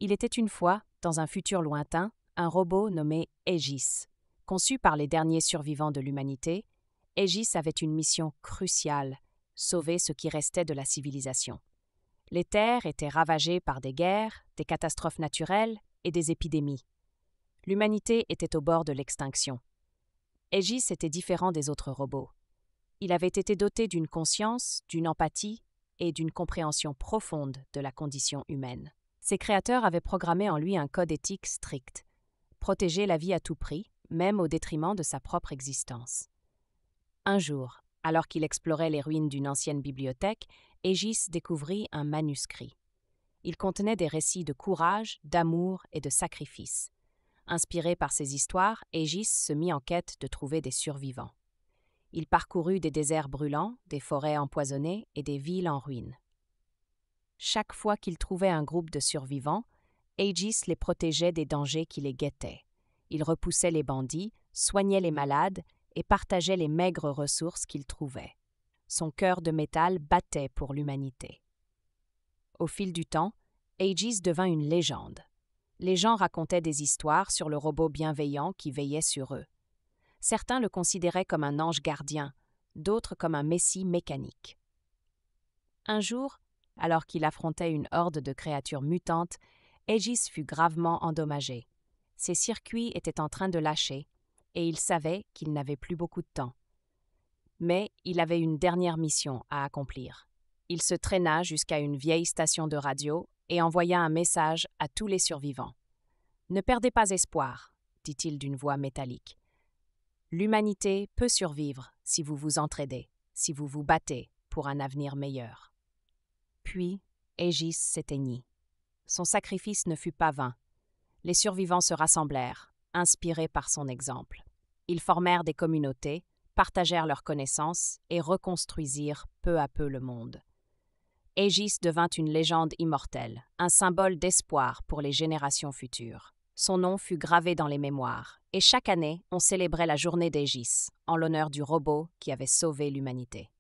Il était une fois, dans un futur lointain, un robot nommé Aegis. Conçu par les derniers survivants de l'humanité, Aegis avait une mission cruciale, sauver ce qui restait de la civilisation. Les terres étaient ravagées par des guerres, des catastrophes naturelles et des épidémies. L'humanité était au bord de l'extinction. Aegis était différent des autres robots. Il avait été doté d'une conscience, d'une empathie et d'une compréhension profonde de la condition humaine. Ses créateurs avaient programmé en lui un code éthique strict, protéger la vie à tout prix, même au détriment de sa propre existence. Un jour, alors qu'il explorait les ruines d'une ancienne bibliothèque, Aegis découvrit un manuscrit. Il contenait des récits de courage, d'amour et de sacrifice. Inspiré par ces histoires, Aegis se mit en quête de trouver des survivants. Il parcourut des déserts brûlants, des forêts empoisonnées et des villes en ruines. Chaque fois qu'il trouvait un groupe de survivants, Aegis les protégeait des dangers qui les guettaient. Il repoussait les bandits, soignait les malades et partageait les maigres ressources qu'il trouvait. Son cœur de métal battait pour l'humanité. Au fil du temps, Aegis devint une légende. Les gens racontaient des histoires sur le robot bienveillant qui veillait sur eux. Certains le considéraient comme un ange gardien, d'autres comme un messie mécanique. Un jour, alors qu'il affrontait une horde de créatures mutantes, Aegis fut gravement endommagé. Ses circuits étaient en train de lâcher, et il savait qu'il n'avait plus beaucoup de temps. Mais il avait une dernière mission à accomplir. Il se traîna jusqu'à une vieille station de radio et envoya un message à tous les survivants. « Ne perdez pas espoir », dit-il d'une voix métallique. « L'humanité peut survivre si vous vous entraidez, si vous vous battez pour un avenir meilleur. » Puis, Aegis s'éteignit. Son sacrifice ne fut pas vain. Les survivants se rassemblèrent, inspirés par son exemple. Ils formèrent des communautés, partagèrent leurs connaissances et reconstruisirent peu à peu le monde. Aegis devint une légende immortelle, un symbole d'espoir pour les générations futures. Son nom fut gravé dans les mémoires, et chaque année, on célébrait la journée d'Aegis, en l'honneur du robot qui avait sauvé l'humanité.